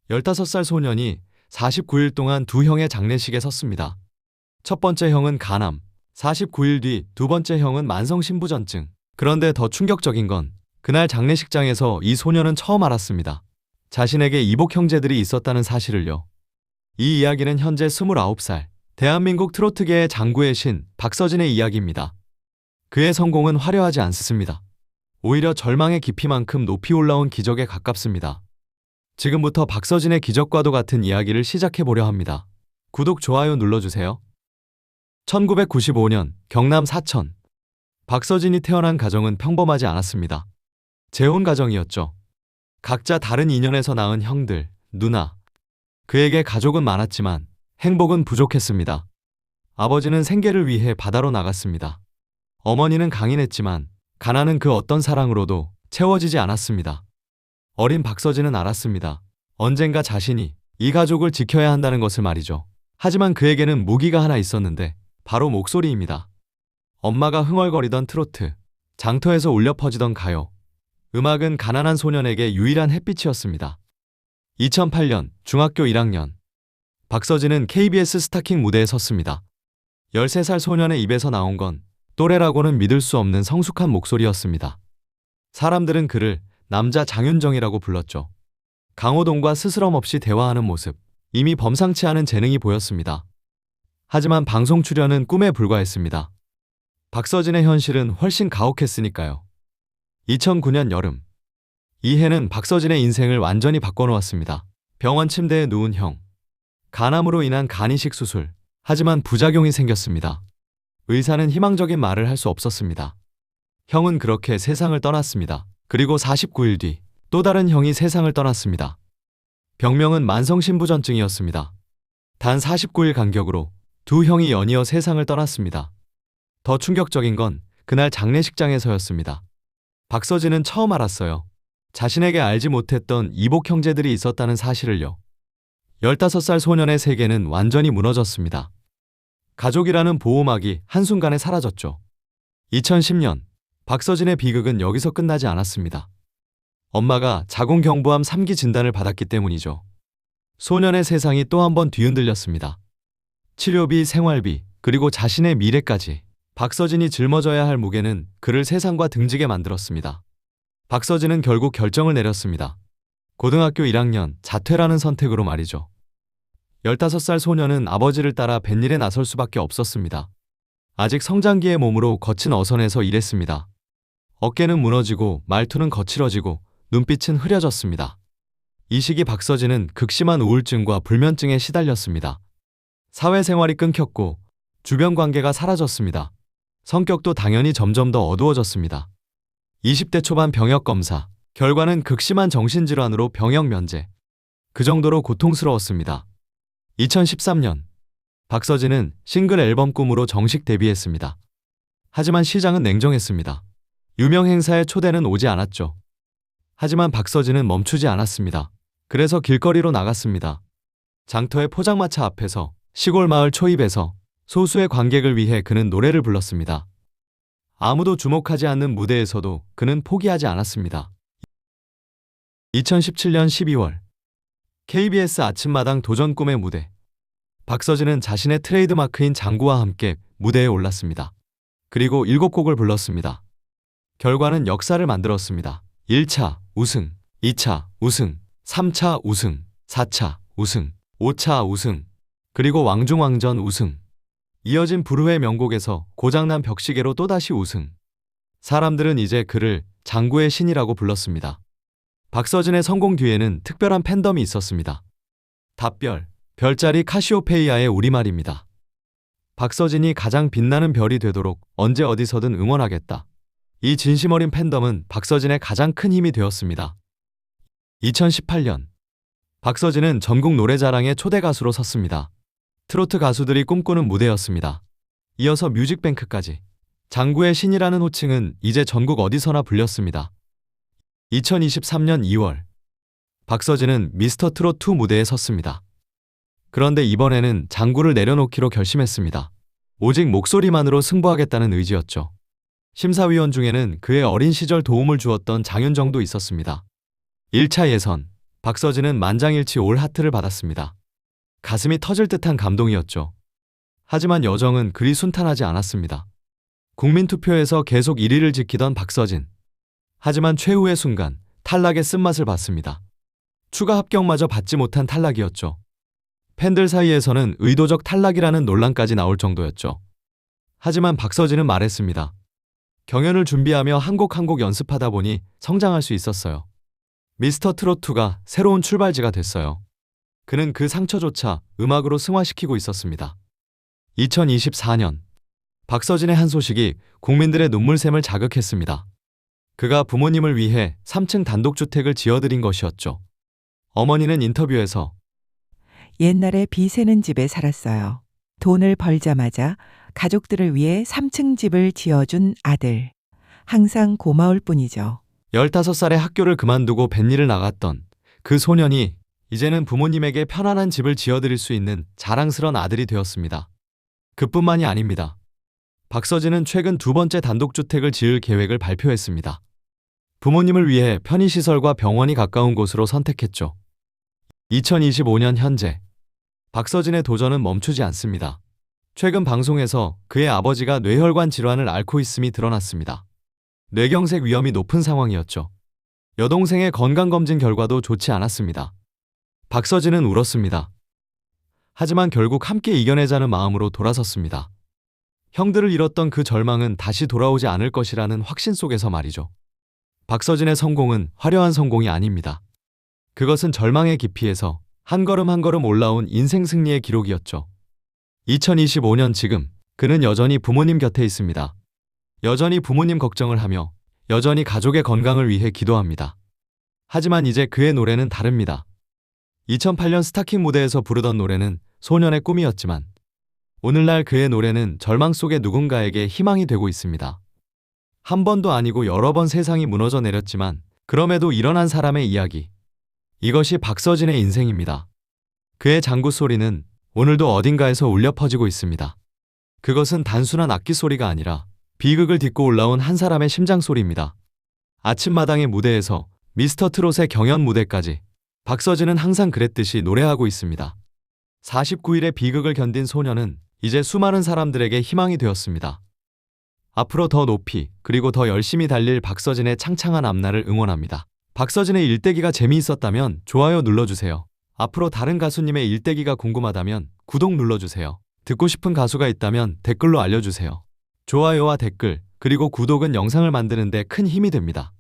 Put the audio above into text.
15살 소년이 49일 동안 두 형의 장례식에 섰습니다. 첫 번째 형은 간암, 49일 뒤 두 번째 형은 만성신부전증. 그런데 더 충격적인 건 그날 장례식장에서 이 소년은 처음 알았습니다. 자신에게 이복 형제들이 있었다는 사실을요. 이 이야기는 현재 29살, 대한민국 트로트계의 장구의 신 박서진의 이야기입니다. 그의 성공은 화려하지 않습니다. 오히려 절망의 깊이만큼 높이 올라온 기적에 가깝습니다. 지금부터 박서진의 기적과도 같은 이야기를 시작해보려 합니다. 구독, 좋아요 눌러주세요. 1995년 경남 사천. 박서진이 태어난 가정은 평범하지 않았습니다. 재혼 가정이었죠. 각자 다른 인연에서 낳은 형들, 누나. 그에게 가족은 많았지만 행복은 부족했습니다. 아버지는 생계를 위해 바다로 나갔습니다. 어머니는 강인했지만 가난은 그 어떤 사랑으로도 채워지지 않았습니다. 어린 박서진은 알았습니다. 언젠가 자신이 이 가족을 지켜야 한다는 것을 말이죠. 하지만 그에게는 무기가 하나 있었는데 바로 목소리입니다. 엄마가 흥얼거리던 트로트, 장터에서 울려 퍼지던 가요. 음악은 가난한 소년에게 유일한 햇빛이었습니다. 2008년 중학교 1학년. 박서진은 KBS 스타킹 무대에 섰습니다. 13살 소년의 입에서 나온 건 또래라고는 믿을 수 없는 성숙한 목소리였습니다. 사람들은 그를 남자 장윤정이라고 불렀죠. 강호동과 스스럼 없이 대화하는 모습, 이미 범상치 않은 재능이 보였습니다. 하지만 방송 출연은 꿈에 불과했습니다. 박서진의 현실은 훨씬 가혹했으니까요. 2009년 여름. 이 해는 박서진의 인생을 완전히 바꿔놓았습니다. 병원 침대에 누운 형. 간암으로 인한 간이식 수술. 하지만 부작용이 생겼습니다. 의사는 희망적인 말을 할 수 없었습니다. 형은 그렇게 세상을 떠났습니다. 그리고 49일 뒤 또 다른 형이 세상을 떠났습니다. 병명은 만성신부전증이었습니다. 단 49일 간격으로 두 형이 연이어 세상을 떠났습니다. 더 충격적인 건 그날 장례식장에서였습니다. 박서진은 처음 알았어요. 자신에게 알지 못했던 이복 형제들이 있었다는 사실을요. 15살 소년의 세계는 완전히 무너졌습니다. 가족이라는 보호막이 한순간에 사라졌죠. 2010년 박서진의 비극은 여기서 끝나지 않았습니다. 엄마가 자궁경부암 3기 진단을 받았기 때문이죠. 소년의 세상이 또 한 번 뒤흔들렸습니다. 치료비, 생활비, 그리고 자신의 미래까지. 박서진이 짊어져야 할 무게는 그를 세상과 등지게 만들었습니다. 박서진은 결국 결정을 내렸습니다. 고등학교 1학년 자퇴라는 선택으로 말이죠. 15살 소년은 아버지를 따라 뱃일에 나설 수밖에 없었습니다. 아직 성장기의 몸으로 거친 어선에서 일했습니다. 어깨는 무너지고 말투는 거칠어지고 눈빛은 흐려졌습니다. 이 시기 박서진은 극심한 우울증과 불면증에 시달렸습니다. 사회생활이 끊겼고 주변 관계가 사라졌습니다. 성격도 당연히 점점 더 어두워졌습니다. 20대 초반 병역 검사, 결과는 극심한 정신질환으로 병역 면제. 그 정도로 고통스러웠습니다. 2013년 박서진은 싱글 앨범 꿈으로 정식 데뷔했습니다. 하지만 시장은 냉정했습니다. 유명 행사에 초대는 오지 않았죠. 하지만 박서진은 멈추지 않았습니다. 그래서 길거리로 나갔습니다. 장터의 포장마차 앞에서, 시골 마을 초입에서 소수의 관객을 위해 그는 노래를 불렀습니다. 아무도 주목하지 않는 무대에서도 그는 포기하지 않았습니다. 2017년 12월 KBS 아침마당 도전 꿈의 무대. 박서진은 자신의 트레이드마크인 장구와 함께 무대에 올랐습니다. 그리고 7곡을 불렀습니다. 결과는 역사를 만들었습니다. 1차 우승, 2차 우승, 3차 우승, 4차 우승, 5차 우승, 그리고 왕중왕전 우승. 이어진 불후의 명곡에서 고장난 벽시계로 또다시 우승. 사람들은 이제 그를 장구의 신이라고 불렀습니다. 박서진의 성공 뒤에는 특별한 팬덤이 있었습니다. 답별, 별자리 카시오페이아의 우리말입니다. 박서진이 가장 빛나는 별이 되도록 언제 어디서든 응원하겠다. 이 진심 어린 팬덤은 박서진의 가장 큰 힘이 되었습니다. 2018년 박서진은 전국 노래자랑의 초대 가수로 섰습니다. 트로트 가수들이 꿈꾸는 무대였습니다. 이어서 뮤직뱅크까지. 장구의 신이라는 호칭은 이제 전국 어디서나 불렸습니다. 2023년 2월 박서진은 미스터 트롯 2 무대에 섰습니다. 그런데 이번에는 장구를 내려놓기로 결심했습니다. 오직 목소리만으로 승부하겠다는 의지였죠. 심사위원 중에는 그의 어린 시절 도움을 주었던 장윤정도 있었습니다. 1차 예선 박서진은 만장일치 올 하트를 받았습니다. 가슴이 터질 듯한 감동이었죠. 하지만 여정은 그리 순탄하지 않았습니다. 국민투표에서 계속 1위를 지키던 박서진. 하지만 최후의 순간 탈락의 쓴맛을 봤습니다. 추가 합격마저 받지 못한 탈락이었죠. 팬들 사이에서는 의도적 탈락이라는 논란까지 나올 정도였죠. 하지만 박서진은 말했습니다. 경연을 준비하며 한 곡 한 곡 연습하다 보니 성장할 수 있었어요. 미스터 트롯2가 새로운 출발지가 됐어요. 그는 그 상처조차 음악으로 승화시키고 있었습니다. 2024년 박서진의 한 소식이 국민들의 눈물샘을 자극했습니다. 그가 부모님을 위해 3층 단독주택을 지어드린 것이었죠. 어머니는 인터뷰에서 옛날에 비 새는 집에 살았어요. 돈을 벌자마자 가족들을 위해 3층 집을 지어준 아들. 항상 고마울 뿐이죠. 15살에 학교를 그만두고 뱃일을 나갔던 그 소년이 이제는 부모님에게 편안한 집을 지어드릴 수 있는 자랑스런 아들이 되었습니다. 그뿐만이 아닙니다. 박서진은 최근 두 번째 단독주택을 지을 계획을 발표했습니다. 부모님을 위해 편의시설과 병원이 가까운 곳으로 선택했죠. 2025년 현재 박서진의 도전은 멈추지 않습니다. 최근 방송에서 그의 아버지가 뇌혈관 질환을 앓고 있음이 드러났습니다. 뇌경색 위험이 높은 상황이었죠. 여동생의 건강검진 결과도 좋지 않았습니다. 박서진은 울었습니다. 하지만 결국 함께 이겨내자는 마음으로 돌아섰습니다. 형들을 잃었던 그 절망은 다시 돌아오지 않을 것이라는 확신 속에서 말이죠. 박서진의 성공은 화려한 성공이 아닙니다. 그것은 절망의 깊이에서 한 걸음 한 걸음 올라온 인생 승리의 기록이었죠. 2025년 지금 그는 여전히 부모님 곁에 있습니다. 여전히 부모님 걱정을 하며 여전히 가족의 건강을 위해 기도합니다. 하지만 이제 그의 노래는 다릅니다. 2008년 스타킹 무대에서 부르던 노래는 소년의 꿈이었지만 오늘날 그의 노래는 절망 속의 누군가에게 희망이 되고 있습니다. 한 번도 아니고 여러 번 세상이 무너져 내렸지만 그럼에도 일어난 사람의 이야기. 이것이 박서진의 인생입니다. 그의 장구 소리는 오늘도 어딘가에서 울려 퍼지고 있습니다. 그것은 단순한 악기 소리가 아니라 비극을 딛고 올라온 한 사람의 심장 소리입니다. 아침마당의 무대에서 미스터 트롯의 경연 무대까지 박서진은 항상 그랬듯이 노래하고 있습니다. 49일의 비극을 견딘 소년은 이제 수많은 사람들에게 희망이 되었습니다. 앞으로 더 높이 그리고 더 열심히 달릴 박서진의 창창한 앞날을 응원합니다. 박서진의 일대기가 재미있었다면 좋아요 눌러주세요. 앞으로 다른 가수님의 일대기가 궁금하다면 구독 눌러주세요. 듣고 싶은 가수가 있다면 댓글로 알려주세요. 좋아요와 댓글 그리고 구독은 영상을 만드는 데 큰 힘이 됩니다.